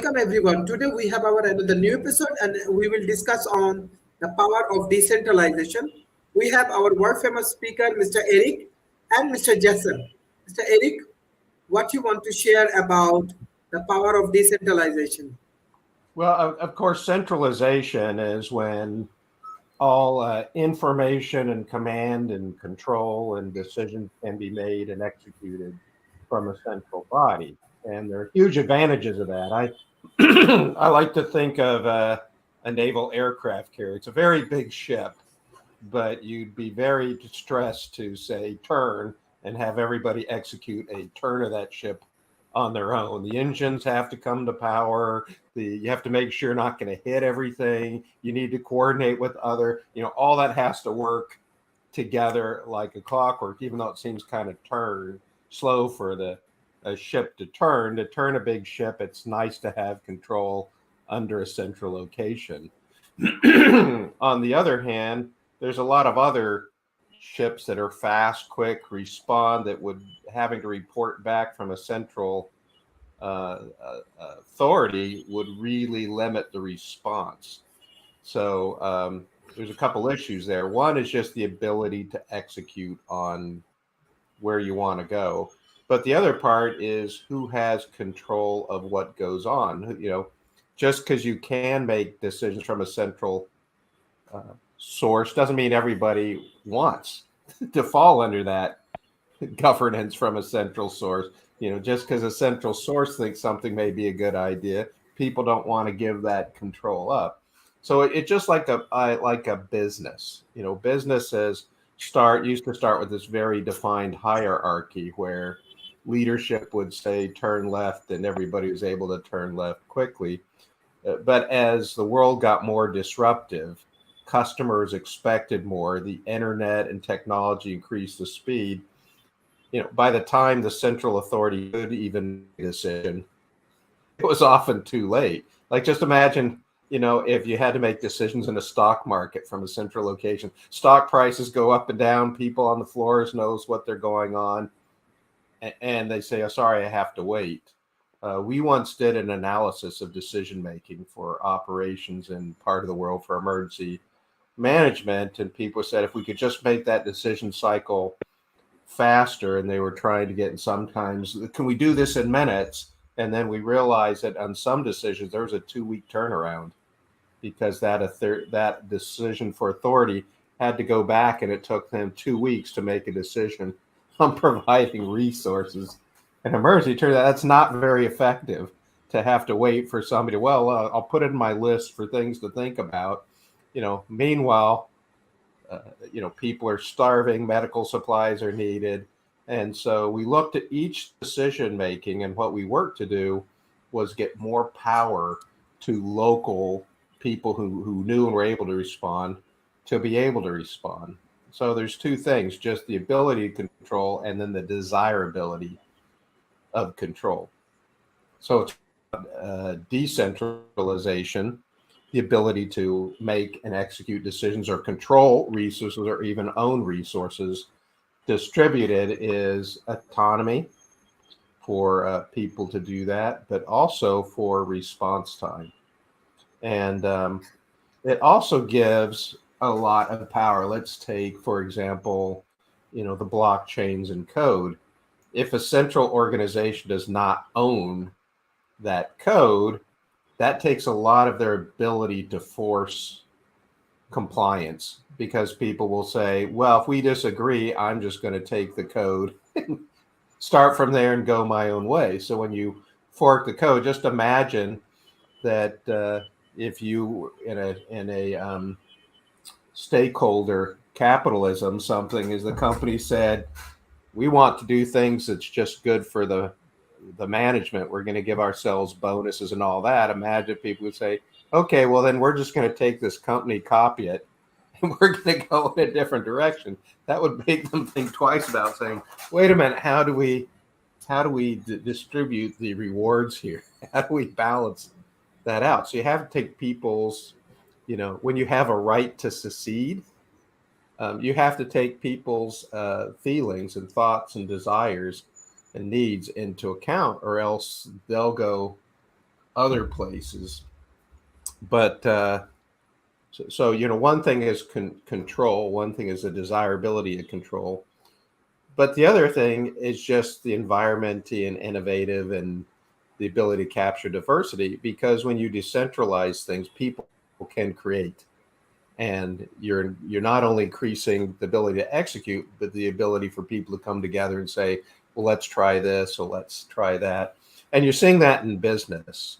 welcome everyone. Today we have our another new episode, and we will discuss on the power of decentralization. We have our world famous speaker, Mr. Eric, and Mr. Jason. Mr. Eric, what you want to share about the power of decentralization? Well, of course, centralization is when all information and command and control and decisions can be made and executed from a central body. And there are huge advantages of that. I I like to think of a naval aircraft carrier. It's a very big ship, but you'd be very distressed to say turn and have everybody execute a turn of that ship on their own. The engines have to come to power. You have to make sure you're not going to hit everything. You need to coordinate with other, all that has to work together like a clockwork, even though it seems kind of slow for a ship to turn. To turn a big ship, it's nice to have control under a central location. On the other hand, there's a lot of other ships that are fast, quick, respond that would having to report back from a central authority would really limit the response. So there's a couple issues there. One is just the ability to execute on where you want to go. But the other part is who has control of what goes on. Just because you can make decisions from a central source doesn't mean everybody wants to fall under that governance from a central source. Just because a central source thinks something may be a good idea, people don't want to give that control up. So it's just like a business. Businesses used to start with this very defined hierarchy where leadership would say turn left and everybody was able to turn left quickly. But as the world got more disruptive, customers expected more, the internet and technology increased the speed. By the time the central authority could even make a decision, it was often too late. Like just imagine, if you had to make decisions in a stock market from a central location, stock prices go up and down, people on the floors knows what they're going on, and they say, oh, sorry, I have to wait. We once did an analysis of decision making for operations in part of the world for emergency management, and people said if we could just make that decision cycle faster, and they were trying to get, and sometimes can we do this in minutes, and then we realized that on some decisions there was a 2-week turnaround because that decision for authority had to go back, and it took them 2 weeks to make a decision on providing resources. And emergency turns out that's not very effective to have to wait for somebody to, I'll put it in my list for things to think about. Meanwhile, people are starving, medical supplies are needed. And so we looked at each decision making, and what we worked to do was get more power to local people who knew and were able to respond to be able to respond. So there's two things, just the ability to control and then the desirability of control. So it's decentralization, the ability to make and execute decisions or control resources or even own resources. Distributed is autonomy for people to do that, but also for response time. And it also gives a lot of power. Let's take, for example, the blockchains and code. If a central organization does not own that code, that takes a lot of their ability to force compliance, because people will say, well, if we disagree, I'm just going to take the code and start from there and go my own way. So when you fork the code, just imagine that if you in a stakeholder capitalism, something is the company said, we want to do things that's just good for the management. We're going to give ourselves bonuses and all that. Imagine people would say, okay, well, then we're just going to take this company, copy it, and we're going to go in a different direction. That would make them think twice about saying, wait a minute, how do we distribute the rewards here? How do we balance that out? So you have to take people's, when you have a right to secede, you have to take people's feelings and thoughts and desires and needs into account, or else they'll go other places. But so one thing is control, one thing is the desirability of control, but the other thing is just the environment and innovative and the ability to capture diversity. Because when you decentralize things, people can create, and you're not only increasing the ability to execute, but the ability for people to come together and say, well, let's try this, or let's try that. And you're seeing that in business,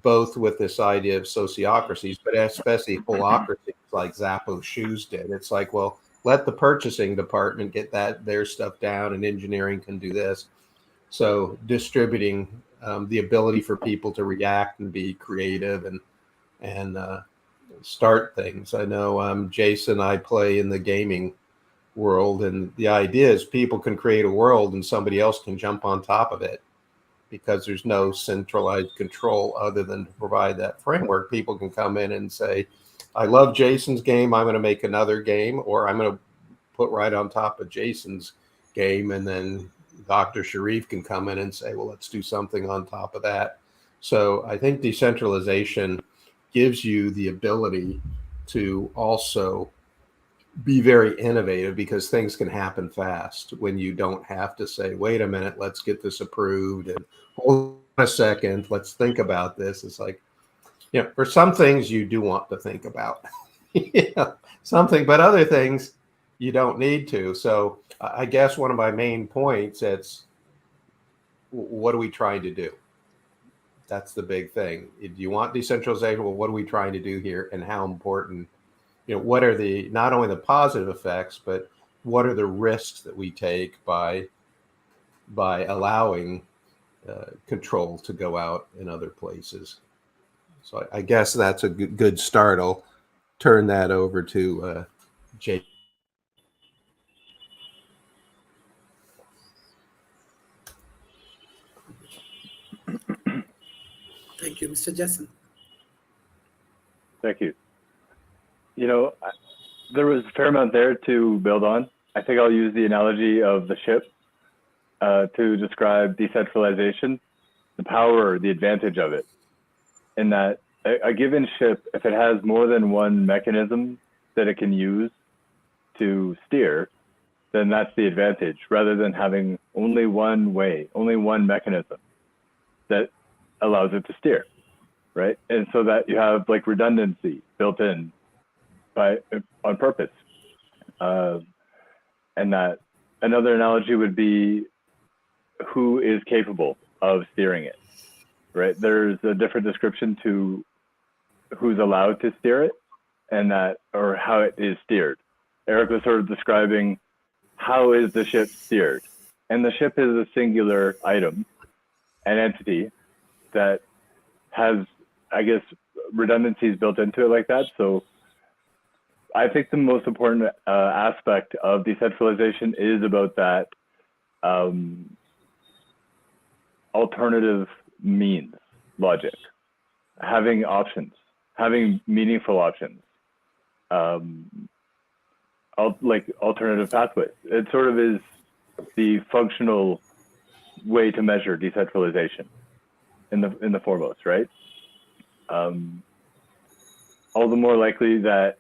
both with this idea of sociocracies, but especially holacracies like Zappos Shoes did. It's like, well, let the purchasing department get their stuff down, and engineering can do this. So distributing the ability for people to react and be creative and start things. I know Jason and I play in the gaming world, and the idea is people can create a world and somebody else can jump on top of it, because there's no centralized control other than to provide that framework. People can come in and say, I love Jason's game, I'm going to make another game, or I'm going to put right on top of Jason's game, and then Dr. Sharif can come in and say, well, let's do something on top of that. So I think decentralization gives you the ability to also be very innovative, because things can happen fast when you don't have to say, wait a minute, let's get this approved, and hold on a second, let's think about this. It's like, for some things you do want to think about something, but other things you don't need to. So I guess one of my main points, it's what are we trying to do? That's the big thing. Do you want decentralization? Well, what are we trying to do here, and how important? What are the, not only the positive effects, but what are the risks that we take by allowing control to go out in other places? So I guess that's a good start. I'll turn that over to Jake. Thank you, Mr. Jason. Thank you. There was a fair amount there to build on. I think I'll use the analogy of the ship to describe decentralization, the power, the advantage of it, in that a given ship, if it has more than one mechanism that it can use to steer, then that's the advantage, rather than having only one way, only one mechanism that allows it to steer, right? And so that you have like redundancy built in on purpose. And that another analogy would be who is capable of steering it, right? There's a different description to who's allowed to steer it, and that, or how it is steered. Eric was sort of describing how is the ship steered, and the ship is a singular item, an entity that has, I guess, redundancies built into it like that. So I think the most important aspect of decentralization is about that alternative means logic, having options, having meaningful options, like alternative pathways. It sort of is the functional way to measure decentralization in the foremost, right? All the more likely that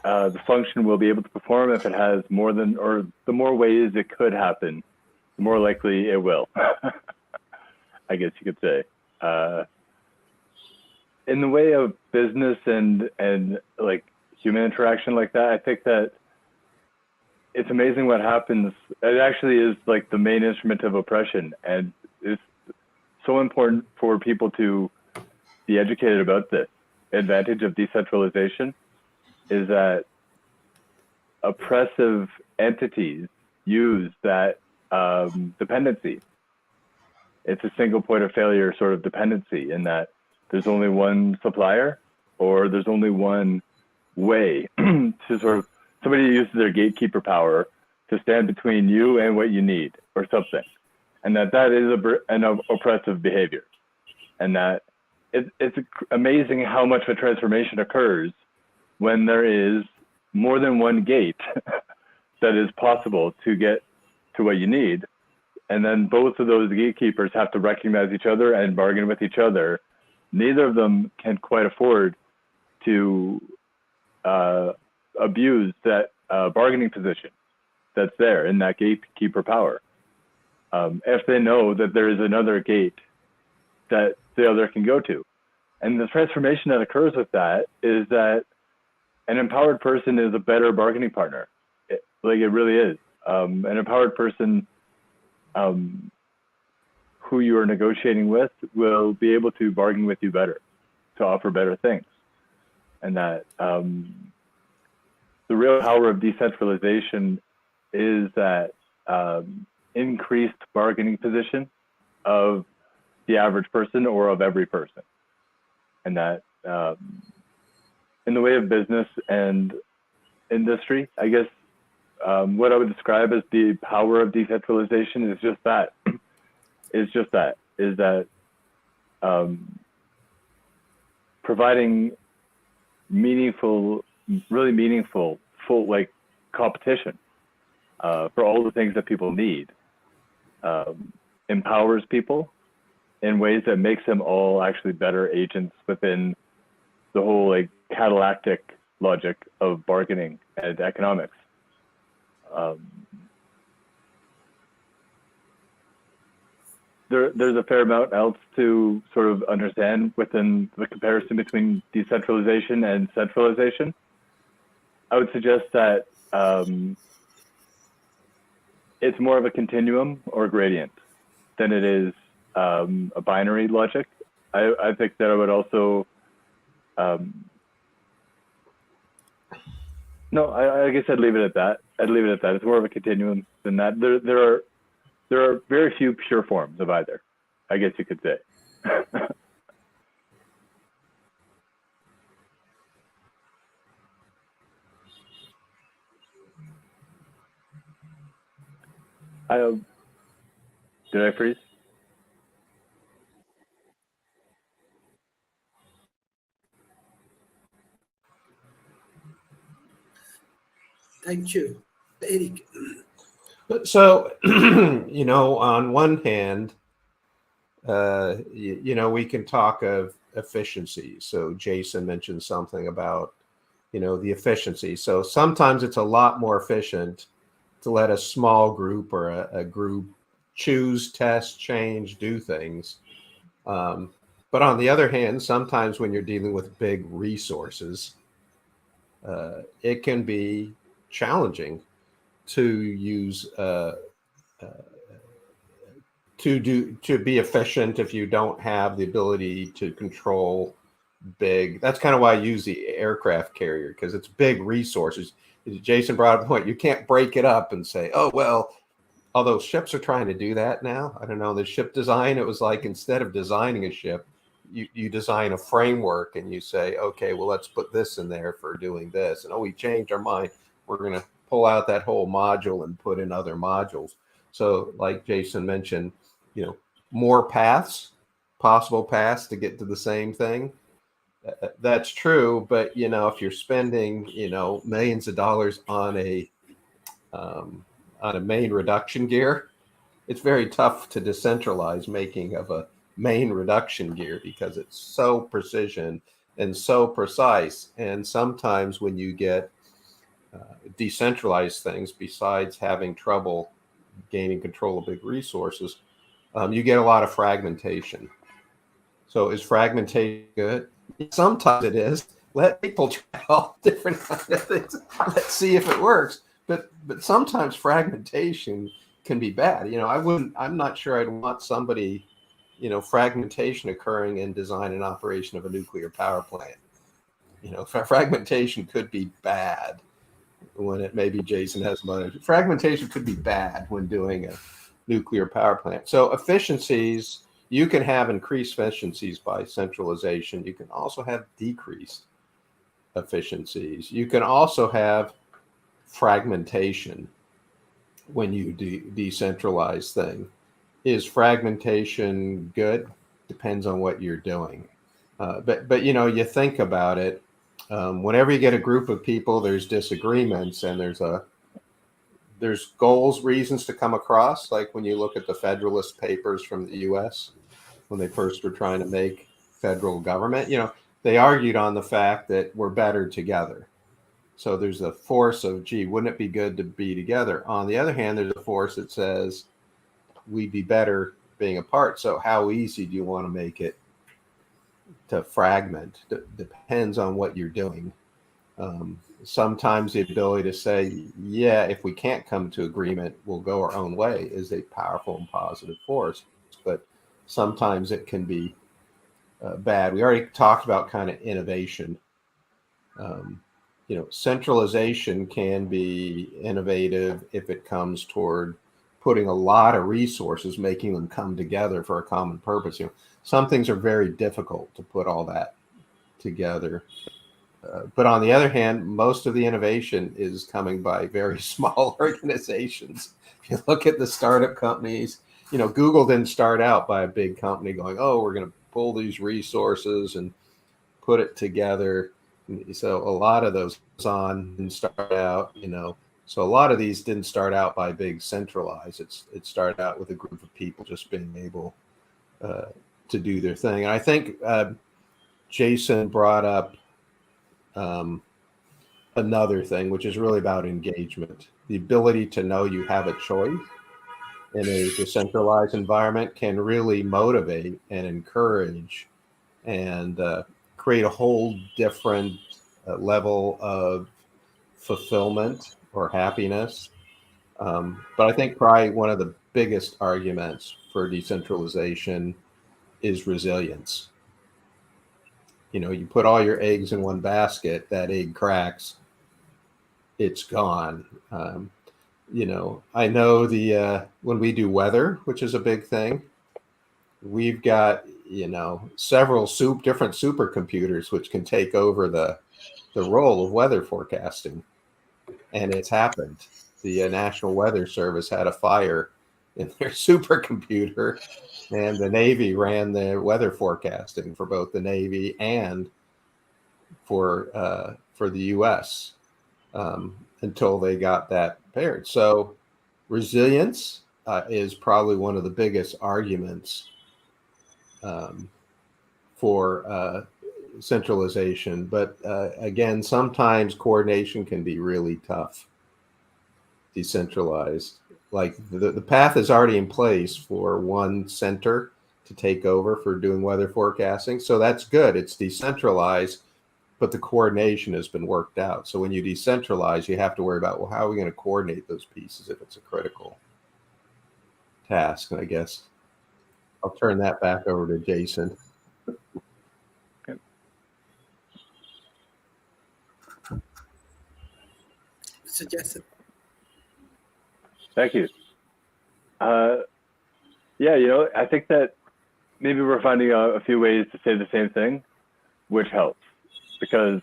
the function will be able to perform if it has more than, or the more ways it could happen, the more likely it will. I guess you could say. In the way of business and like human interaction like that, I think that it's amazing what happens. It actually is like the main instrument of oppression, and it's so important for people to be educated about this. Advantage of decentralization is that oppressive entities use that dependency. It's a single point of failure sort of dependency, in that there's only one supplier, or there's only one way to sort of, somebody uses their gatekeeper power to stand between you and what you need, or something. And that is an oppressive behavior. And that it's amazing how much of a transformation occurs when there is more than one gate that is possible to get to what you need, and then both of those gatekeepers have to recognize each other and bargain with each other. Neither of them can quite afford to abuse that bargaining position that's there in that gatekeeper power. If they know that there is another gate that the other can go to. And the transformation that occurs with that is that an empowered person is a better bargaining partner. It really is. An empowered person who you are negotiating with will be able to bargain with you better, to offer better things. And that the real power of decentralization is that increased bargaining position of the average person or of every person. And that in the way of business and industry, I guess what I would describe as the power of decentralization is just that, providing really meaningful, full competition for all the things that people need, empowers people in ways that makes them all actually better agents within the whole catalactic logic of bargaining and economics. There's a fair amount else to sort of understand within the comparison between decentralization and centralization. I would suggest that it's more of a continuum or gradient than it is a binary logic. I think that I would also, no, I guess I'd leave it at that. It's more of a continuum than that. There are very few pure forms of either, I guess you could say. Did I freeze? Thank you, Eric. So, on one hand, we can talk of efficiency. So Jason mentioned something about, the efficiency. So sometimes it's a lot more efficient to let a small group or a group choose, test, change, do things. But on the other hand, sometimes when you're dealing with big resources, it can be challenging to use to be efficient if you don't have the ability to control big. That's kind of why I use the aircraft carrier, because it's big resources. Jason brought up a point. You can't break it up and say, oh, well, although ships are trying to do that now. I don't know, the ship design, it was like instead of designing a ship, you design a framework and you say, okay, well, let's put this in there for doing this. And we changed our mind. We're going to pull out that whole module and put in other modules. So like Jason mentioned, more possible paths to get to the same thing. That's true. But, if you're spending, millions of dollars on a main reduction gear, it's very tough to decentralize making of a main reduction gear because it's so precision and so precise. And sometimes when you get decentralized things, besides having trouble gaining control of big resources, you get a lot of fragmentation. So is fragmentation good? Sometimes it is. Let people try all different kind of things. Let's see if it works. But sometimes fragmentation can be bad. I'm not sure I'd want somebody, fragmentation occurring in design and operation of a nuclear power plant. Fragmentation could be bad when it maybe Jason has money. Fragmentation could be bad when doing a nuclear power plant. So efficiencies, you can have increased efficiencies by centralization. You can also have decreased efficiencies. You can also have fragmentation when you decentralize things. Is fragmentation good? Depends on what you're doing. But you think about it. Whenever you get a group of people, there's disagreements and there's there's goals, reasons to come across, like when you look at the Federalist Papers from the U.S. when they first were trying to make federal government, they argued on the fact that we're better together. So there's a force of, gee, wouldn't it be good to be together? On the other hand, there's a force that says we'd be better being apart. So how easy do you want to make it to fragment? Depends on what you're doing. Sometimes the ability to say, yeah, if we can't come to agreement, we'll go our own way is a powerful and positive force. But sometimes it can be bad. We already talked about kind of innovation. Centralization can be innovative if it comes toward putting a lot of resources, making them come together for a common purpose. Some things are very difficult to put all that together. But on the other hand, most of the innovation is coming by very small organizations. If you look at the startup companies, Google didn't start out by a big company going, oh, we're going to pull these resources and put it together. So a lot of those didn't start out, so a lot of these didn't start out by big centralized. It started out with a group of people just being able to do their thing. And I think Jason brought up another thing, which is really about engagement. The ability to know you have a choice in a decentralized environment can really motivate and encourage and create a whole different level of fulfillment or happiness. But I think probably one of the biggest arguments for decentralization is resilience. You put all your eggs in one basket, that egg cracks, it's gone. I know when we do weather, which is a big thing, we've got, several different supercomputers which can take over the role of weather forecasting. And it's happened. The National Weather Service had a fire in their supercomputer, and the Navy ran the weather forecasting for both the Navy and for the U.S. Until they got that paired. So resilience is probably one of the biggest arguments for centralization. But again, sometimes coordination can be really tough, decentralized. Like the path is already in place for one center to take over for doing weather forecasting. So that's good. It's decentralized, but the coordination has been worked out. So when you decentralize, you have to worry about, well, how are we going to coordinate those pieces if it's a critical task? And I guess I'll turn that back over to Jason. Mr. Jason. Thank you. I think that maybe we're finding a few ways to say the same thing, which helps, because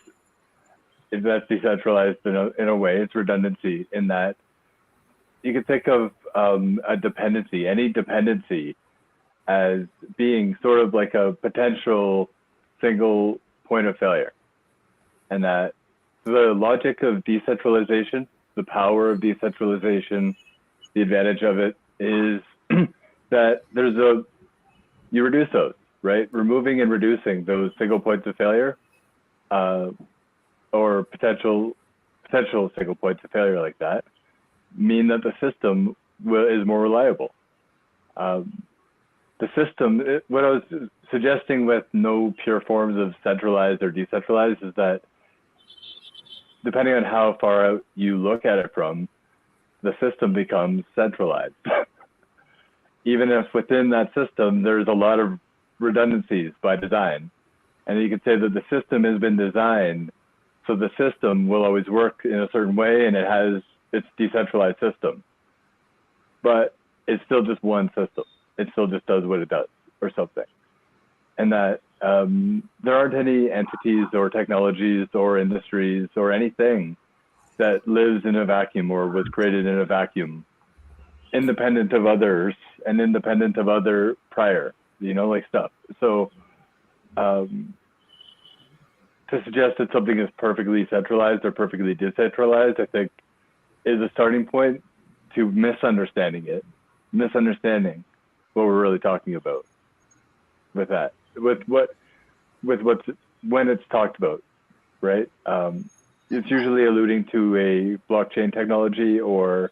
if that's decentralized in a way, it's redundancy in that you can think of a dependency, any dependency, as being sort of like a potential single point of failure. And that the logic of decentralization, the power of decentralization, the advantage of it is that you reduce those, right? Removing and reducing those single points of failure or potential single points of failure like that mean that the system is more reliable. The system, what I was suggesting with no pure forms of centralized or decentralized is that depending on how far out you look at it from, the system becomes centralized. Even if within that system, there's a lot of redundancies by design. And you could say that the system has been designed so the system will always work in a certain way and it has its decentralized system. But it's still just one system. It still just does what it does or something. And that there aren't any entities or technologies or industries or anything that lives in a vacuum or was created in a vacuum, independent of others and independent of other prior, like stuff. So to suggest that something is perfectly centralized or perfectly decentralized, I think is a starting point, to misunderstanding what we're really talking about with that, with what's when it's talked about, right? It's usually alluding to a blockchain technology or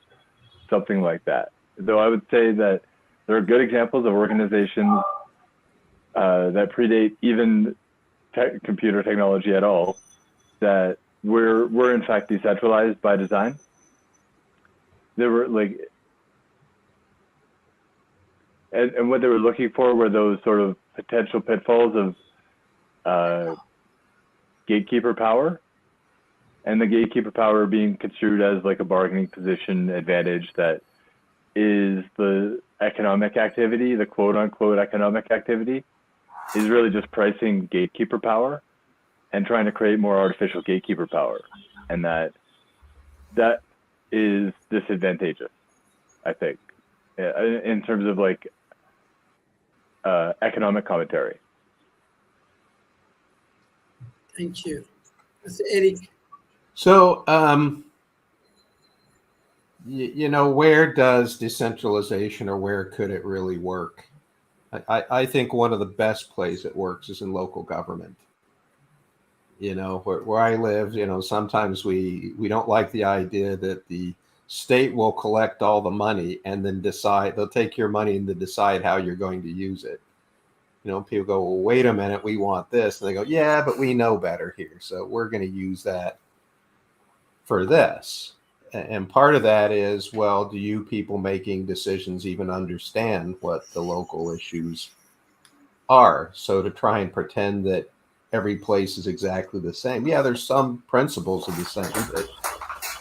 something like that. Though I would say that there are good examples of organizations that predate even computer technology at all, that were in fact decentralized by design. They were like, and what they were looking for were those sort of potential pitfalls of gatekeeper power, and the gatekeeper power being construed as like a bargaining position advantage that is the economic activity, the quote unquote economic activity, is really just pricing gatekeeper power and trying to create more artificial gatekeeper power. And that is disadvantageous, I think, in terms of like economic commentary. Thank you. Mr. Eric. So, you know, where does decentralization, or where could it really work? I think one of the best places it works is in local government. You know, where I live, you know, sometimes we don't like the idea that the state will collect all the money and then decide, they'll take your money and then decide how you're going to use it. You know, people go, well, wait a minute, we want this. And they go, yeah, but we know better here. So we're going to use that for this. And part of that is, well, do you people making decisions even understand what the local issues are? So to try and pretend that every place is exactly the same. Yeah, there's some principles of the same, but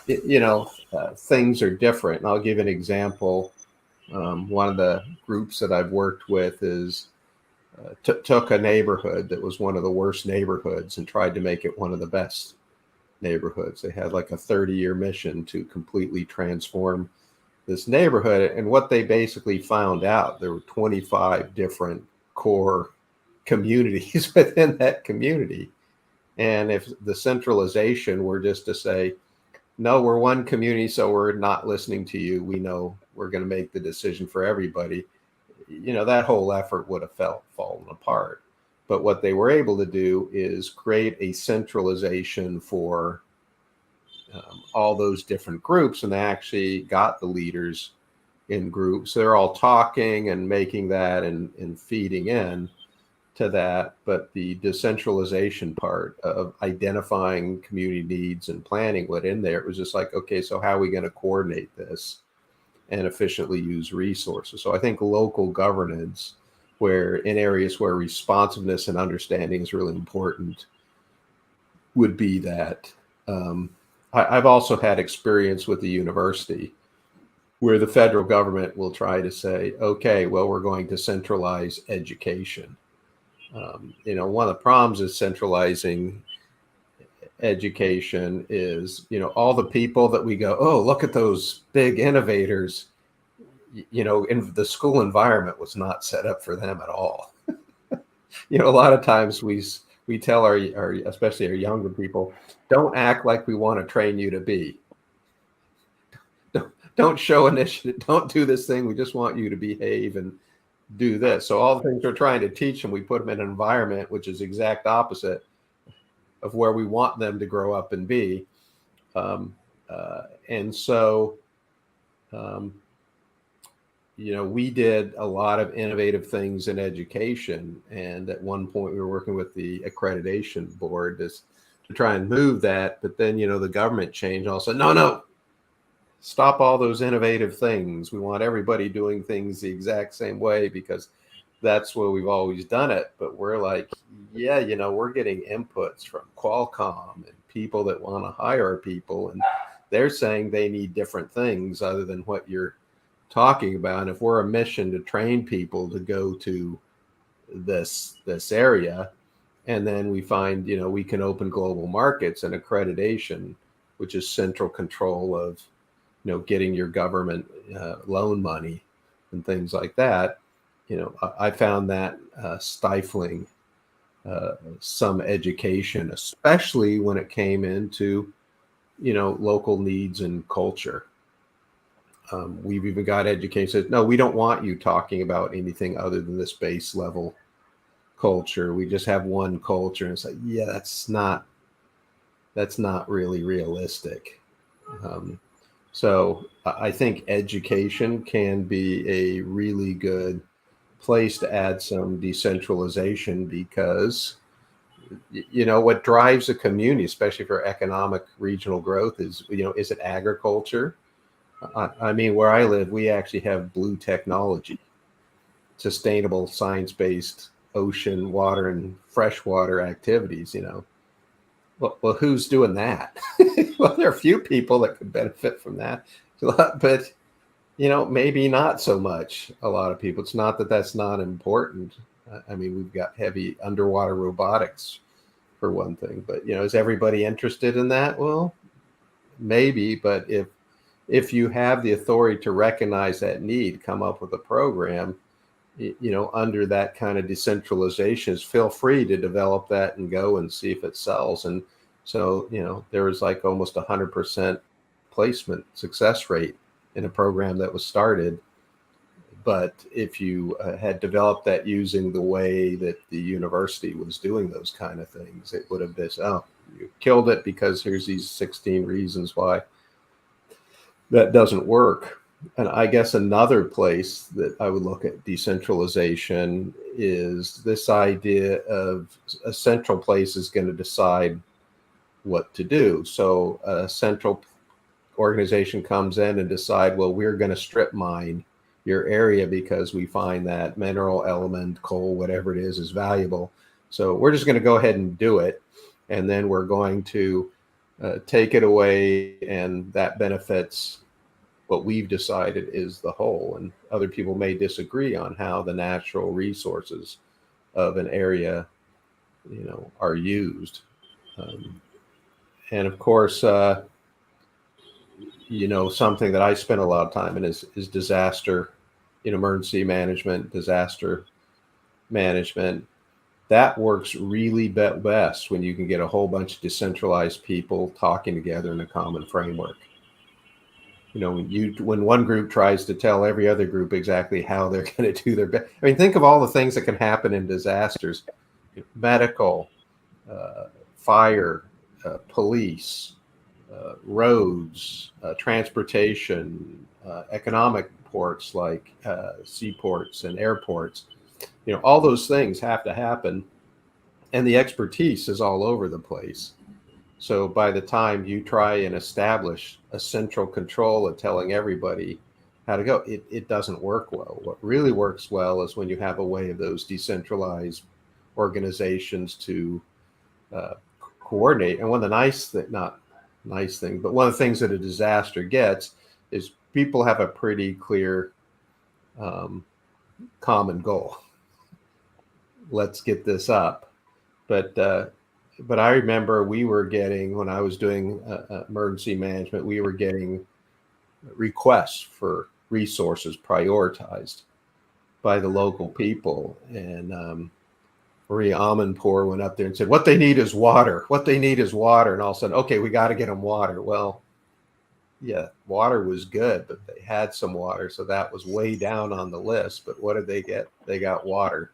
you know, things are different. And I'll give an example. One of the groups that I've worked with is took a neighborhood that was one of the worst neighborhoods and tried to make it one of the best neighborhoods. They had like a 30-year mission to completely transform this neighborhood. And what they basically found out, there were 25 different core communities within that community. And if the centralization were just to say, no, we're one community, so we're not listening to you, we know we're going to make the decision for everybody, you know, that whole effort would have fallen apart. But what they were able to do is create a centralization for all those different groups, and they actually got the leaders in groups. They're all talking and making that and feeding in to that. But the decentralization part of identifying community needs and planning what in there, it was just like, okay, so how are we going to coordinate this and efficiently use resources? So I think local governance, where in areas where responsiveness and understanding is really important, would be that. I've also had experience with the university where the federal government will try to say, okay, well, we're going to centralize education. You know, one of the problems is centralizing education is, you know, all the people that we go, oh, look at those big innovators, you know, in the school environment was not set up for them at all. You know, a lot of times we tell our especially our younger people, don't act like we want to train you to be. Don't show initiative. Don't do this thing. We just want you to behave and do this. So all the things we're trying to teach them, we put them in an environment which is exact opposite of where we want them to grow up and be. And so, you know, we did a lot of innovative things in education. And at one point we were working with the accreditation board to try and move that. But then, you know, the government changed. All said, no, stop all those innovative things. We want everybody doing things the exact same way because that's where we've always done it. But we're like, yeah, you know, we're getting inputs from Qualcomm and people that want to hire people. And they're saying they need different things other than what you're talking about. And if we're a mission to train people to go to this area, and then we find, you know, we can open global markets and accreditation, which is central control of, you know, getting your government loan money and things like that. You know, I found that stifling some education, especially when it came into, you know, local needs and culture. We've even got educators that, no, we don't want you talking about anything other than this base level culture. We just have one culture. And it's like, yeah, that's not really realistic. So I think education can be a really good place to add some decentralization, because what drives a community, especially for economic regional growth, is is it agriculture? I mean, where I live, we actually have blue technology, sustainable science-based ocean water and freshwater activities. Well, who's doing that? Well, there are a few people that could benefit from that, but maybe not so much. A lot of people. It's not that that's not important. I mean, we've got heavy underwater robotics, for one thing. But is everybody interested in that? Well, maybe. But if you have the authority to recognize that need, come up with a program, under that kind of decentralization, feel free to develop that and go and see if it sells. And so, there was like almost 100% placement success rate in a program that was started. But if you had developed that using the way that the university was doing those kind of things, it would have been, oh, you killed it because here's these 16 reasons why that doesn't work. And I guess another place that I would look at decentralization is this idea of a central place is going to decide what to do. So a central organization comes in and decide, well, we're going to strip mine your area because we find that mineral, element, coal, whatever it is valuable. So we're just going to go ahead and do it. And then we're going to take it away, and that benefits what we've decided is the whole. And other people may disagree on how the natural resources of an area, are used. And of course, something that I spend a lot of time in is disaster, emergency management, disaster management. That works really best when you can get a whole bunch of decentralized people talking together in a common framework. When one group tries to tell every other group exactly how they're going to do their best. I mean, think of all the things that can happen in disasters: medical, fire, police, roads, transportation, economic ports like seaports and airports. All those things have to happen, and the expertise is all over the place. So by the time you try and establish a central control of telling everybody how to go, it doesn't work well. What really works well is when you have a way of those decentralized organizations to coordinate. And one of the but one of the things that a disaster gets is people have a pretty clear common goal. Let's get this up. But I remember we were getting, when I was doing emergency management, we were getting requests for resources prioritized by the local people. And Maria Amanpour went up there and said, what they need is water. What they need is water. And all of a sudden, okay, we got to get them water. Well, yeah, water was good, but they had some water. So that was way down on the list. But what did they get? They got water,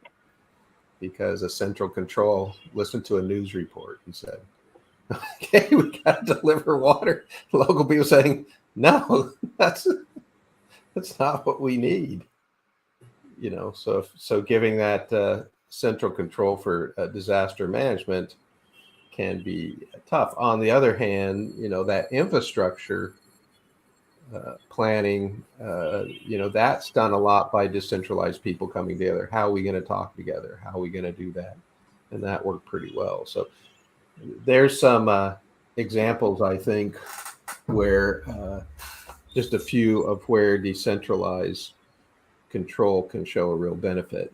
because a central control listened to a news report and said, okay, we got to deliver water. Local people saying, no, that's not what we need. So giving that central control for disaster management can be tough. On the other hand, that infrastructure planning, that's done a lot by decentralized people coming together. How are we going to talk together? How are we going to do that? And that worked pretty well. So there's some examples, I think, where just a few of where decentralized control can show a real benefit.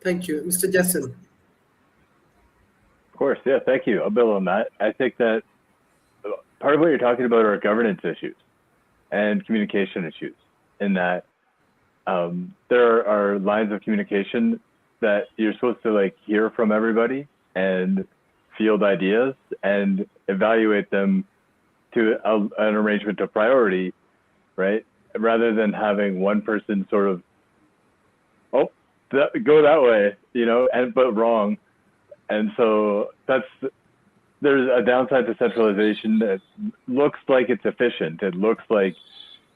Thank you. Mr. Jason. Of course, yeah, thank you. I'll build on that. I think that part of what you're talking about are governance issues and communication issues, in that there are lines of communication that you're supposed to hear from everybody and field ideas and evaluate them to an arrangement of priority, right? Rather than having one person sort of, oh, go that way, but wrong. And so there's a downside to centralization that looks like it's efficient. It looks like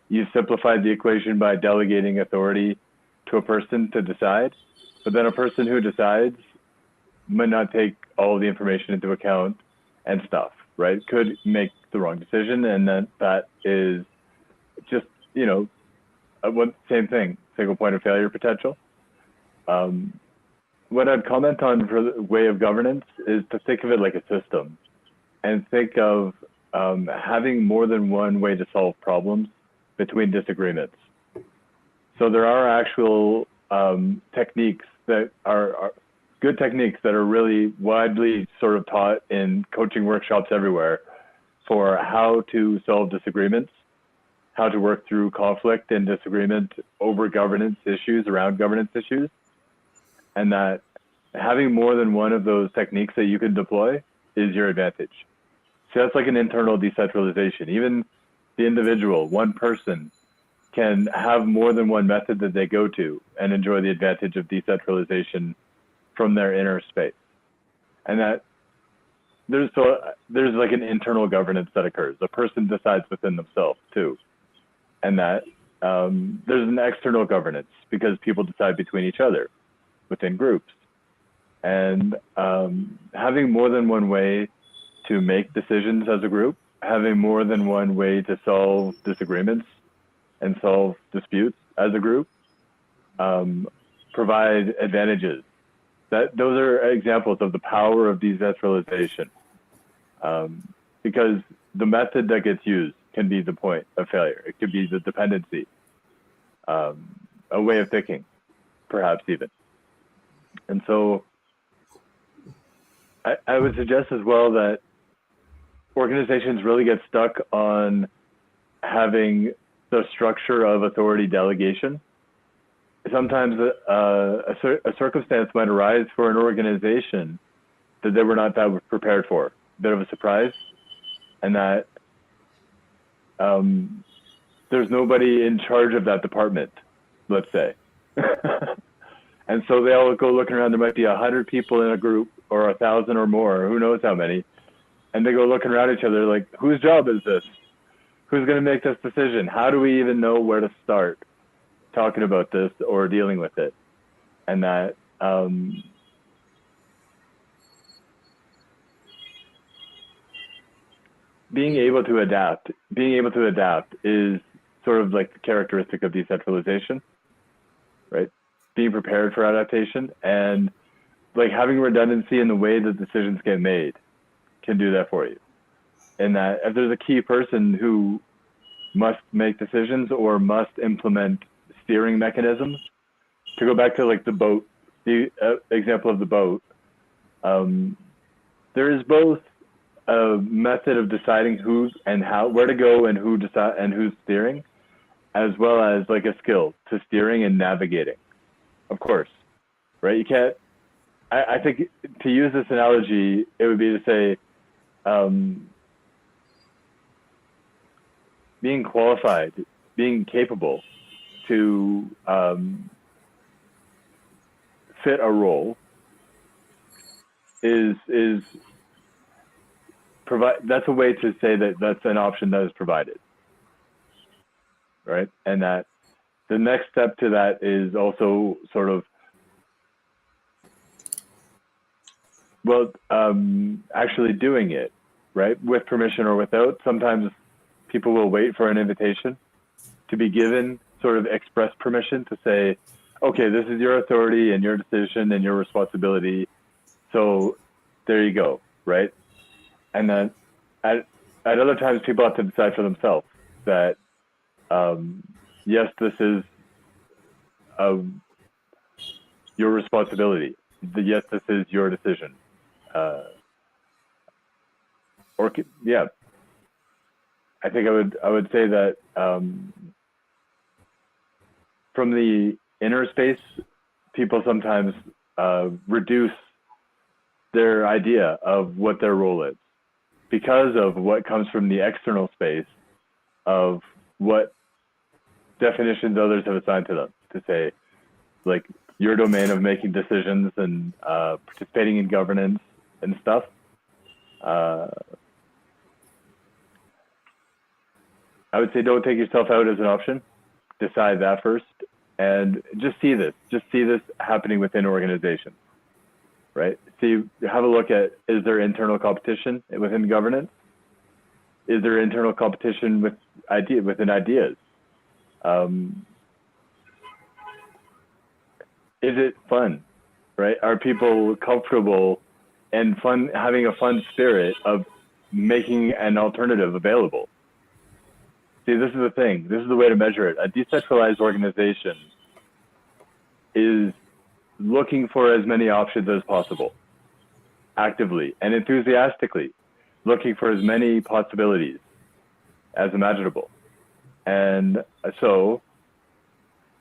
you simplified the equation by delegating authority to a person to decide, but then a person who decides might not take all the information into account and stuff, right? Could make the wrong decision, and then that is just, same thing, single point of failure potential. What I'd comment on for the way of governance is to think of it like a system, and think of having more than one way to solve problems between disagreements. So there are actual techniques that are good techniques that are really widely sort of taught in coaching workshops everywhere for how to solve disagreements, how to work through conflict and disagreement over governance issues, around governance issues, and that having more than one of those techniques that you can deploy is your advantage. So that's like an internal decentralization. Even the individual, one person, can have more than one method that they go to and enjoy the advantage of decentralization from their inner space. And that there's like an internal governance that occurs. A person decides within themselves too. And that there's an external governance because people decide between each other within groups. And having more than one way to make decisions as a group, having more than one way to solve disagreements and solve disputes as a group, provide advantages. Those are examples of the power of decentralization, because the method that gets used can be the point of failure. It could be the dependency, a way of thinking, perhaps even. And so I would suggest as well that organizations really get stuck on having the structure of authority delegation. Sometimes a circumstance might arise for an organization that they were not that prepared for, a bit of a surprise, and that there's nobody in charge of that department, let's say. And so they all go looking around. There might be 100 people in a group, or 1,000 or more, who knows how many. And they go looking around each other like, whose job is this? Who's going to make this decision? How do we even know where to start talking about this or dealing with it? And that being able to adapt is sort of like the characteristic of decentralization, right? Being prepared for adaptation and like having redundancy in the way that decisions get made can do that for you. And that if there's a key person who must make decisions or must implement steering mechanisms, to go back to like the boat, the example of the boat, there is both a method of deciding who and how, where to go and who decide and who's steering, as well as like a skill to steering and navigating, of course, right? You can't, I think to use this analogy, it would be to say, being qualified, being capable to fit a role is provide. That's a way to say that that's an option that is provided, right? And that the next step to that is also sort of, well, actually doing it, right? With permission or without. Sometimes people will wait for an invitation to be given sort of express permission to say, okay, this is your authority and your decision and your responsibility. So there you go, right? And then at other times, people have to decide for themselves that, yes, this is your responsibility. Yes, this is your decision. Yeah, I think I would say that from the inner space, people sometimes reduce their idea of what their role is, because of what comes from the external space of what definitions others have assigned to them, to say, like, your domain of making decisions and participating in governance and stuff. I would say don't take yourself out as an option. Decide that first, and just see this happening within organizations, right? See, have a look at, is there internal competition within governance? Is there internal competition within ideas? Is it fun, right? Are people comfortable and fun, having a fun spirit of making an alternative available? See, this is the thing. This is the way to measure it. A decentralized organization is looking for as many options as possible, actively and enthusiastically, looking for as many possibilities as imaginable. And so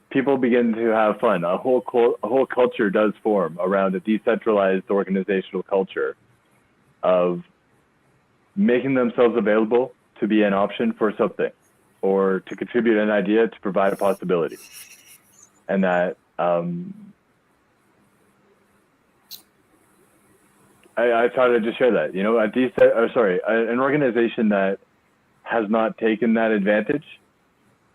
people begin to have fun. A whole culture does form around a decentralized organizational culture of making themselves available to be an option for something, or to contribute an idea, to provide a possibility. And that I thought I'd just share that. You know, an organization that has not taken that advantage,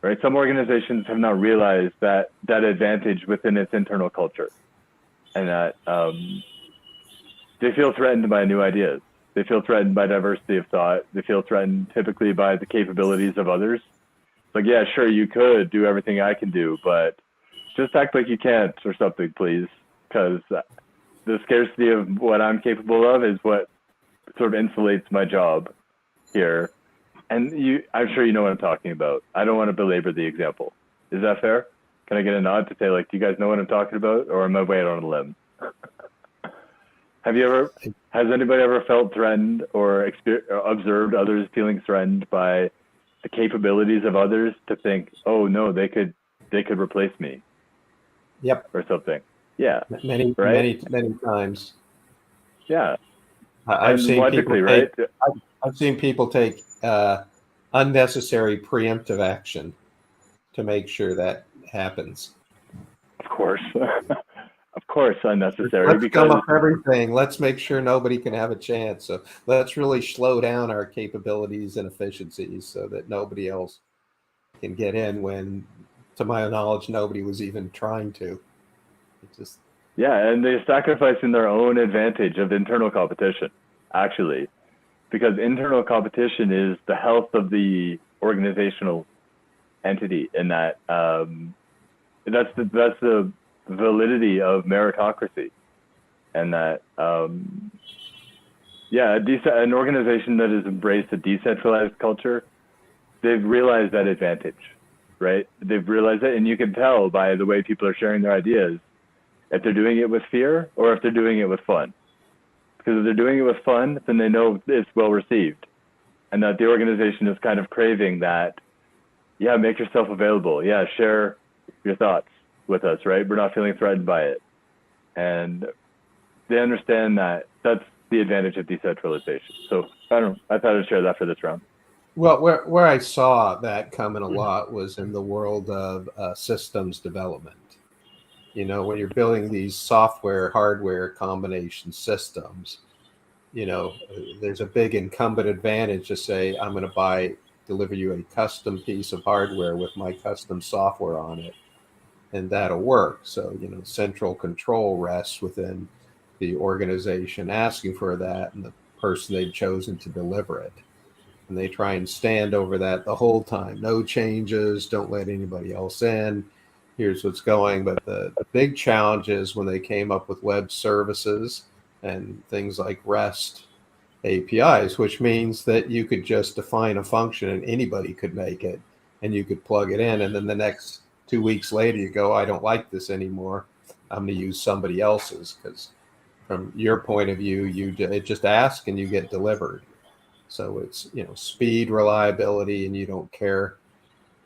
right? Some organizations have not realized that advantage within its internal culture, and that they feel threatened by new ideas. They feel threatened by diversity of thought. They feel threatened typically by the capabilities of others. Like, yeah, sure, you could do everything I can do, but just act like you can't or something, please, because the scarcity of what I'm capable of is what sort of insulates my job here. And I'm sure you know what I'm talking about. I don't want to belabor the example. Is that fair? Can I get a nod to say, like, do you guys know what I'm talking about, or am I way out on a limb? Has anybody ever felt threatened or observed others feeling threatened by the capabilities of others to think, oh no, they could replace me? Yep. Or something. Yeah. Many times. Yeah. I've seen logically, people take, right? I've seen people take unnecessary preemptive action to make sure that happens. Of course. Of course, unnecessary. Let's because come up everything. Let's make sure nobody can have a chance. So let's really slow down our capabilities and efficiencies so that nobody else can get in when, to my knowledge, nobody was even trying to. Yeah, and they're sacrificing their own advantage of internal competition, actually, because internal competition is the health of the organizational entity, and that that's the validity of meritocracy, and that an organization that has embraced a decentralized culture, they've realized that advantage, right? They've realized it, and you can tell by the way people are sharing their ideas if they're doing it with fear or if they're doing it with fun. Because if they're doing it with fun, then they know it's well received, and that the organization is kind of craving that. Yeah, make yourself available. Yeah, share your thoughts with us, right? We're not feeling threatened by it. And they understand that that's the advantage of decentralization. So I thought I'd share that for this round. Well, where I saw that coming a lot was in the world of systems development. You know, when you're building these software, hardware combination systems, you know, there's a big incumbent advantage to say, I'm going to deliver you a custom piece of hardware with my custom software on it, and that'll work. So, you know, central control rests within the organization asking for that and the person they've chosen to deliver it. And they try and stand over that the whole time. No changes, don't let anybody else in. Here's what's going. But the big challenge is when they came up with web services and things like REST APIs, which means that you could just define a function and anybody could make it and you could plug it in. And then the next 2 weeks later, you go, I don't like this anymore. I'm going to use somebody else's, because from your point of view, you just ask and you get delivered. So it's, you know, speed, reliability, and you don't care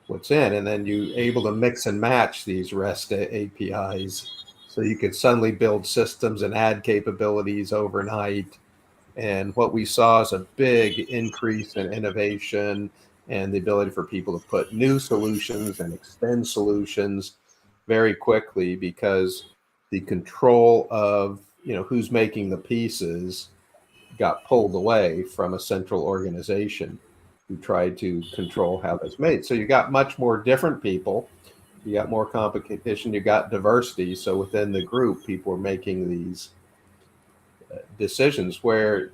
what's in. And then you're able to mix and match these REST APIs. So you could suddenly build systems and add capabilities overnight And what we saw is a big increase in innovation and the ability for people to put new solutions and extend solutions very quickly, because the control of, who's making the pieces got pulled away from a central organization who tried to control how that's made. So you got much more different people, you got more competition, you got diversity. So within the group, people are making these decisions where,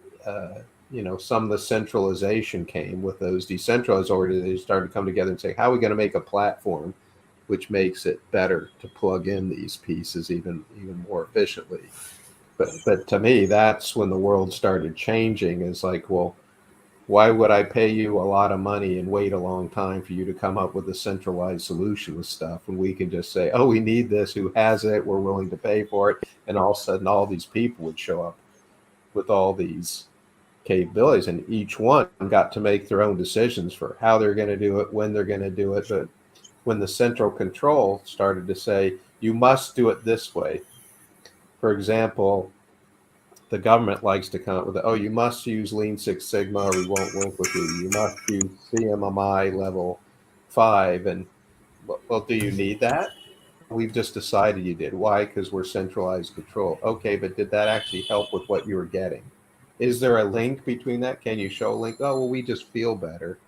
some of the centralization came with those decentralized organizations started to come together and say, how are we going to make a platform which makes it better to plug in these pieces even more efficiently. But to me, that's when the world started changing. Is like, well, why would I pay you a lot of money and wait a long time for you to come up with a centralized solution with stuff when we can just say, oh, we need this, who has it, we're willing to pay for it, and all of a sudden all these people would show up with all these capabilities, and each one got to make their own decisions for how they're going to do it, when they're going to do it. But when the central control started to say, you must do it this way, for example, the government likes to come up with, oh, you must use Lean Six Sigma or we won't work with you. You must use CMMI level 5. And, well, do you need that? We've just decided you did. Why? Because we're centralized control. Okay, but did that actually help with what you were getting? Is there a link between that? Can you show a link? Oh, well, we just feel better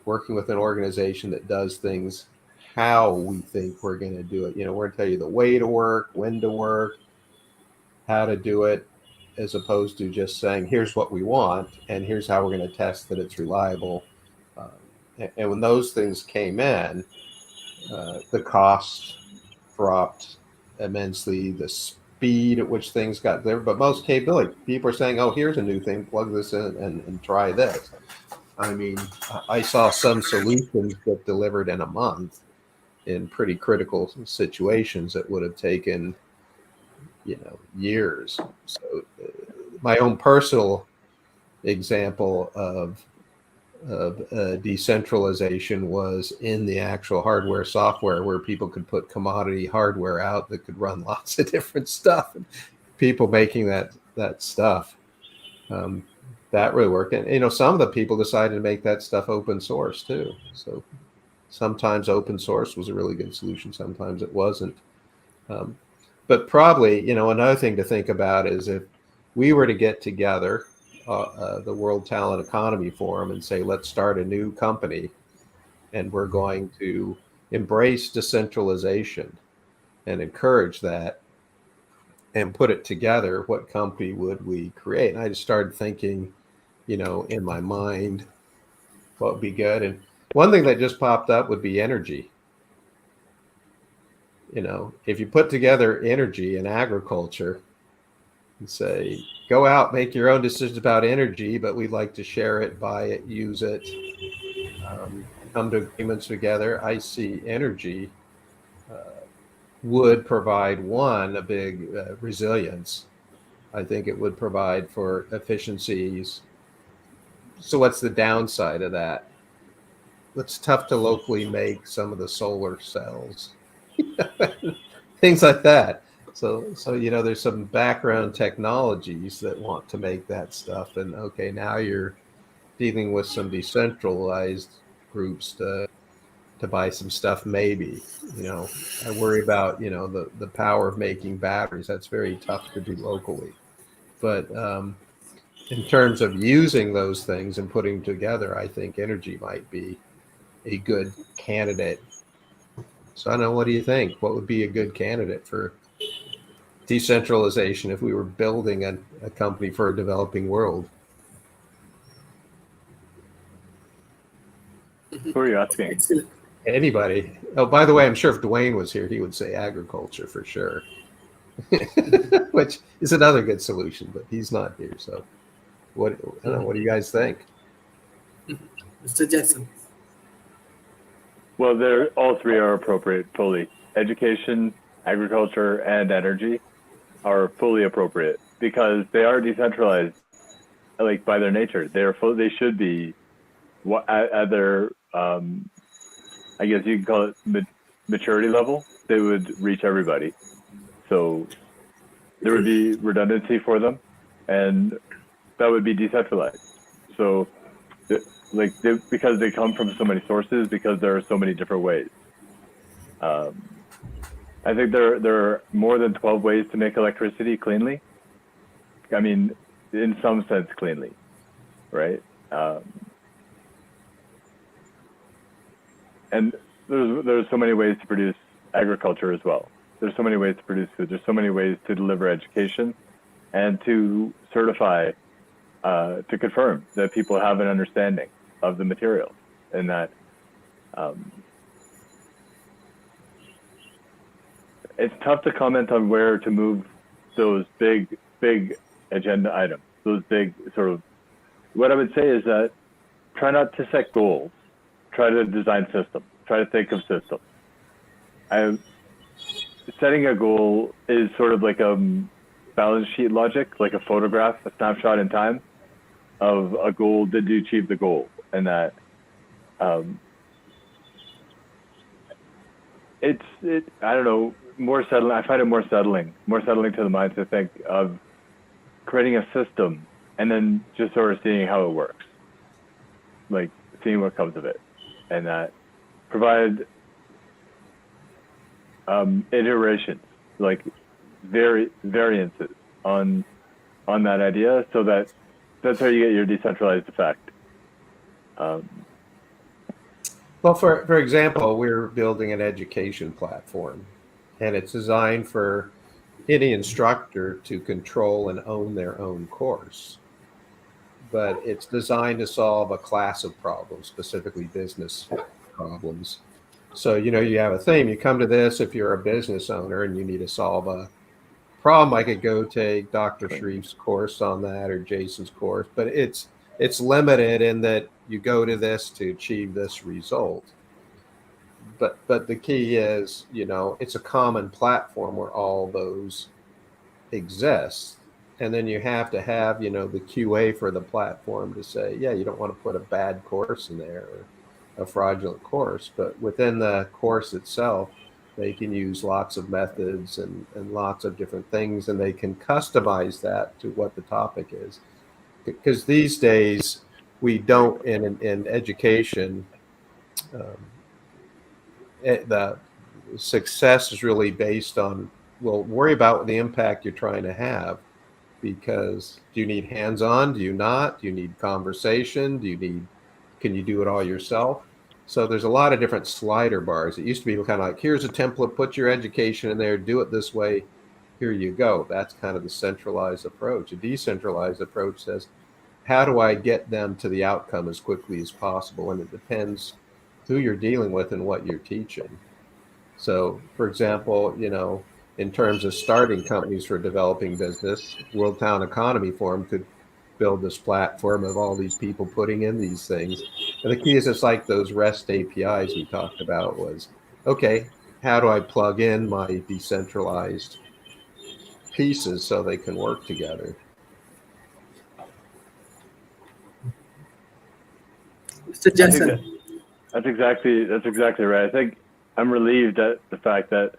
working with an organization that does things how we think we're going to do it. We're going to tell you the way to work, when to work, how to do it, as opposed to just saying, here's what we want and here's how we're going to test that it's reliable. And when those things came in, the cost dropped immensely, the speed at which things got there, but most capability. People are saying, oh, here's a new thing, plug this in and try this. I mean, I saw some solutions that delivered in a month in pretty critical situations that would have taken, years. So my own personal example of decentralization was in the actual hardware software, where people could put commodity hardware out that could run lots of different stuff, and people making that stuff. That really worked. And some of the people decided to make that stuff open source too. So sometimes open source was a really good solution, sometimes it wasn't. But probably, another thing to think about is if we were to get together, the World Talent Economy Forum, and say, let's start a new company, and we're going to embrace decentralization and encourage that and put it together, what company would we create? And I just started thinking, in my mind, what would be good. And one thing that just popped up would be energy. If you put together energy and agriculture and say, go out, make your own decisions about energy, but we'd like to share it, buy it, use it, come to agreements together. I see energy would provide, a big resilience. I think it would provide for efficiencies. So what's the downside of that? It's tough to locally make some of the solar cells, things like that. So there's some background technologies that want to make that stuff. And okay, now you're dealing with some decentralized groups to buy some stuff. Maybe, I worry about, the power of making batteries. That's very tough to do locally. But in terms of using those things and putting together, I think energy might be a good candidate. So I don't know, what do you think? What would be a good candidate for decentralization if we were building a company for a developing world? Who are you asking? Excellent. Anybody. Oh, by the way, I'm sure if Dwayne was here, he would say agriculture for sure, which is another good solution, but he's not here. So I don't know, what do you guys think? Mr. Jackson. Well, all three are appropriate fully. Education, agriculture, and energy are fully appropriate because they are decentralized, like by their nature. They should be at their, I guess you can call it maturity level. They would reach everybody. So there would be redundancy for them, and that would be decentralized. So, because they come from so many sources, because there are so many different ways. I think there are more than 12 ways to make electricity cleanly. I mean, in some sense, cleanly, right? And there's so many ways to produce agriculture as well. There's so many ways to produce food. There's so many ways to deliver education and to certify, to confirm that people have an understanding of the material, and that it's tough to comment on where to move those big agenda items, those big sort of, what I would say is that try not to set goals, try to design systems, try to think of systems. Setting a goal is sort of like a balance sheet logic, like a photograph, a snapshot in time of a goal. Did you achieve the goal? And that I don't know, more settling. I find it more settling to the mind to think of creating a system and then just sort of seeing how it works, like seeing what comes of it, and that provide iterations, like variances on that idea, so that's how you get your decentralized effect. Well, for example, we're building an education platform, and it's designed for any instructor to control and own their own course. But it's designed to solve a class of problems, specifically business problems. So, you have a theme. You come to this if you're a business owner and you need to solve a problem. I could go take Dr. Sharif's course on that, or Jason's course, but it's limited in that you go to this to achieve this result. But the key is, it's a common platform where all those exist. And then you have to have, the QA for the platform to say, yeah, you don't want to put a bad course in there or a fraudulent course. But within the course itself, they can use lots of methods and lots of different things, and they can customize that to what the topic is. Because these days, we don't, in education, the success is really based on, well, worry about the impact you're trying to have. Because do you need hands-on? Do you not? Do you need conversation? Can you do it all yourself? So there's a lot of different slider bars. It used to be kind of like, here's a template, put your education in there, do it this way, here you go. That's kind of the centralized approach. A decentralized approach says, how do I get them to the outcome as quickly as possible? And it depends who you're dealing with and what you're teaching. So, for example, in terms of starting companies for developing business, World Town Economy Forum could build this platform of all these people putting in these things. And the key is, it's like those REST APIs we talked about was, okay, how do I plug in my decentralized pieces so they can work together? Mr. Jason. That's exactly right. I think I'm relieved at the fact that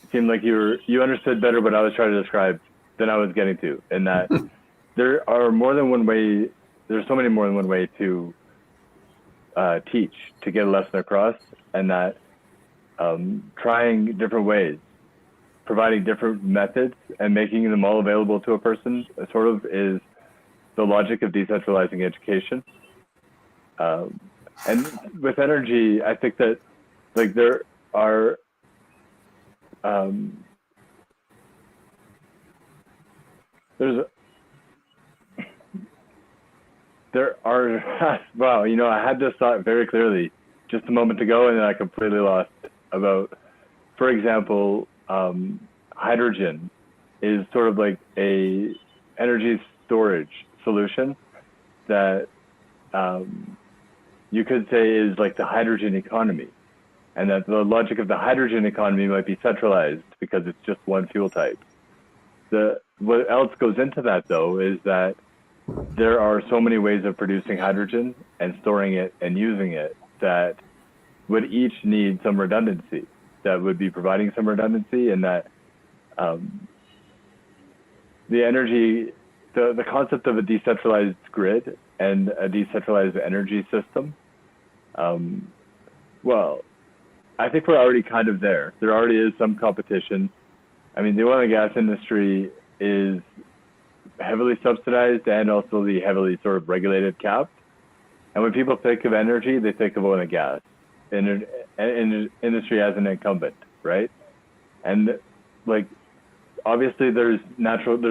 it seemed like you understood better what I was trying to describe than I was getting to, and that there are more than one way. There's so many more than one way to teach, to get a lesson across, and that trying different ways, providing different methods, and making them all available to a person sort of is the logic of decentralizing education. And with energy, I think that there are wow, I had this thought very clearly just a moment ago, and then I completely lost about, for example, hydrogen is sort of like a energy storage solution that you could say is like the hydrogen economy, and that the logic of the hydrogen economy might be centralized because it's just one fuel type. What else goes into that, though, is that there are so many ways of producing hydrogen and storing it and using it that would each need some redundancy, that would be providing some redundancy, and that the energy the concept of a decentralized grid and a decentralized energy system, well, I think we're already kind of there. There already is some competition. I mean, the oil and gas industry is heavily subsidized and also the heavily sort of regulated capped. And when people think of energy, they think of oil and gas industry as an incumbent, right? And like, obviously there's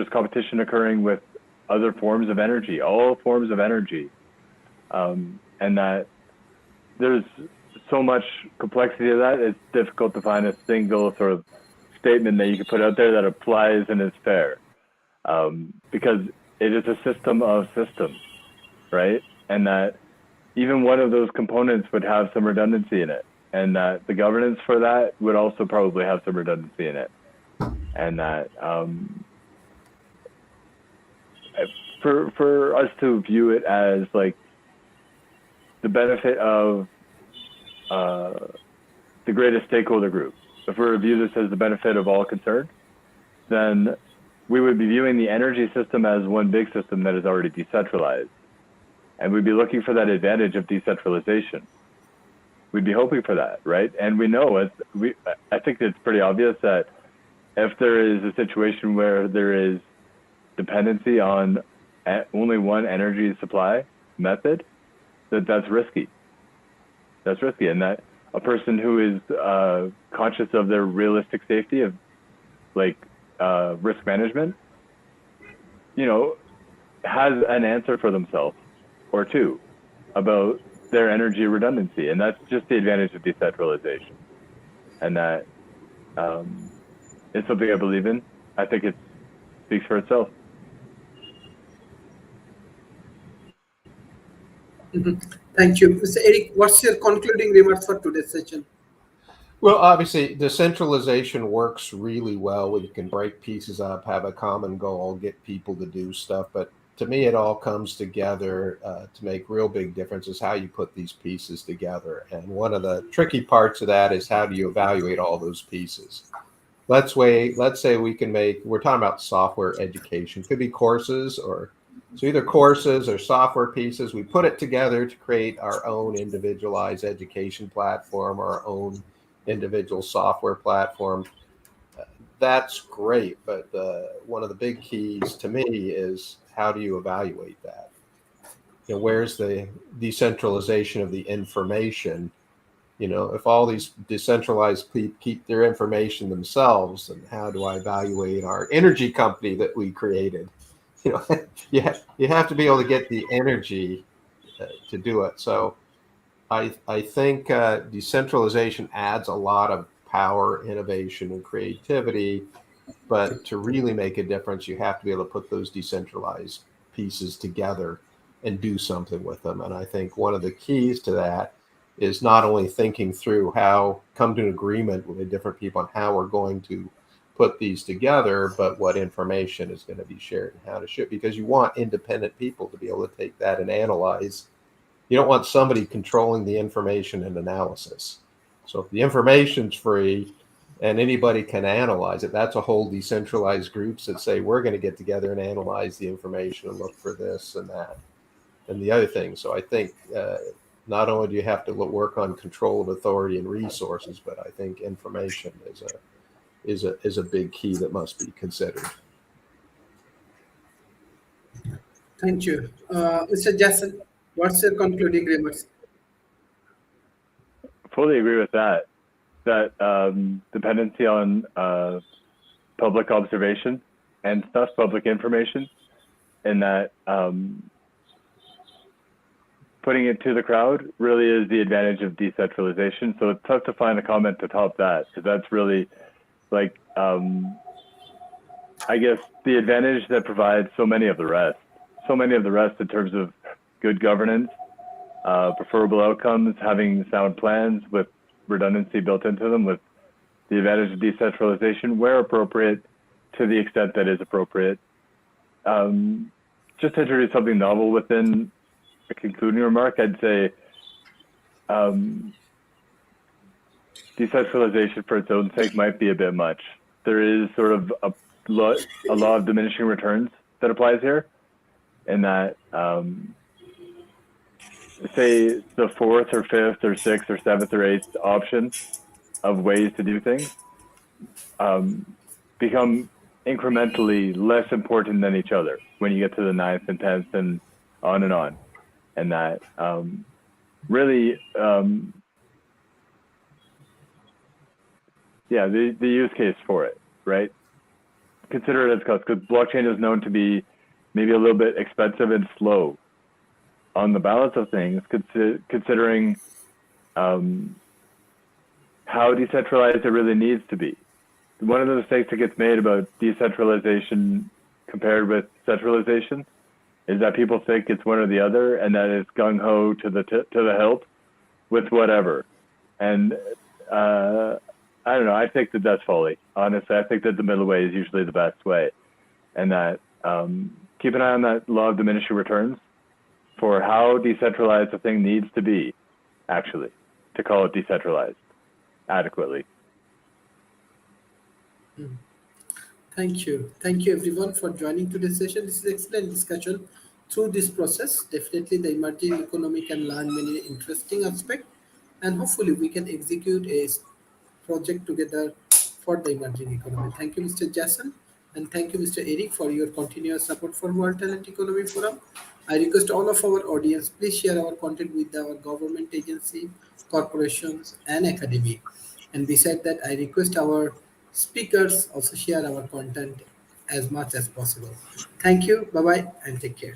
competition occurring with other forms of energy, all forms of energy. And that there's so much complexity to that, it's difficult to find a single sort of statement that you can put out there that applies and is fair. Because it is a system of systems, right? And that even one of those components would have some redundancy in it. And that the governance for that would also probably have some redundancy in it. And that for us to view it as like the benefit of the greatest stakeholder group, if we view this as the benefit of all concerned, then we would be viewing the energy system as one big system that is already decentralized. And we'd be looking for that advantage of decentralization. We'd be hoping for that, right? And we know, I think it's pretty obvious that if there is a situation where there is dependency on only one energy supply method, that's risky. That's risky, and that a person who is conscious of their realistic safety of like risk management, you know, has an answer for themselves or two about their energy redundancy, and that's just the advantage of decentralization. And that is something I believe in. I think it speaks for itself. Thank you. Mr. Eric, what's your concluding remarks for today's session? Well, obviously, decentralization works really well when you can break pieces up, have a common goal, get people to do stuff. But to me, it all comes together to make real big differences how you put these pieces together. And one of the tricky parts of that is how do you evaluate all those pieces? Let's say we can we're talking about software education, could be courses so either courses or software pieces. We put it together to create our own individualized education platform, our own individual software platform. That's great, but one of the big keys to me is how do you evaluate that? You know, where's the decentralization of the information? You know, if all these decentralized people keep their information themselves, then how do I evaluate our energy company that we created? You know, you have to be able to get the energy to do it. So I think decentralization adds a lot of power, innovation, and creativity. But to really make a difference, you have to be able to put those decentralized pieces together and do something with them. And I think one of the keys to that is not only thinking through come to an agreement with the different people on how we're going to put these together, but what information is going to be shared and how to share, because you want independent people to be able to take that and analyze. You don't want somebody controlling the information and analysis. So if the information's free and anybody can analyze it, that's a whole decentralized groups that say, we're going to get together and analyze the information and look for this and that and the other thing. So I think not only do you have to work on control of authority and resources, but I think information is a big key that must be considered. Thank you. Mr. Jason, what's your concluding remarks? Fully agree with that. That dependency on public observation and stuff, public information, and that putting it to the crowd really is the advantage of decentralization. So it's tough to find a comment to top that, because that's really like, I guess, the advantage that provides so many of the rest in terms of good governance, preferable outcomes, having sound plans with redundancy built into them, with the advantage of decentralization where appropriate, to the extent that is appropriate. Just to introduce something novel within a concluding remark, I'd say decentralization for its own sake might be a bit much. There is sort of a law of diminishing returns that applies here, in that say the fourth or fifth or sixth or seventh or eighth option of ways to do things become incrementally less important than each other when you get to the ninth and 10th and on. And that really, the use case for it, right? Consider it as cost, because blockchain is known to be maybe a little bit expensive and slow on the balance of things, considering how decentralized it really needs to be. One of the mistakes that gets made about decentralization compared with centralization is that people think it's one or the other, and that it's gung ho to the hilt with whatever. And I don't know. I think that that's folly. Honestly, I think that the middle way is usually the best way, and that keep an eye on that law of diminishing returns for how decentralized a thing needs to be, actually, to call it decentralized adequately. Thank you. Thank you everyone for joining today's session. This is excellent discussion through this process. Definitely the emerging economy can learn many interesting aspects, and hopefully we can execute a project together for the emerging economy. Thank you, Mr. Jason, and thank you, Mr. Eric, for your continuous support for World Talent Economy Forum. I request all of our audience, please share our content with our government agency, corporations, and academy. And beside that, I request our speakers also share our content as much as possible. Thank you. Bye-bye and take care.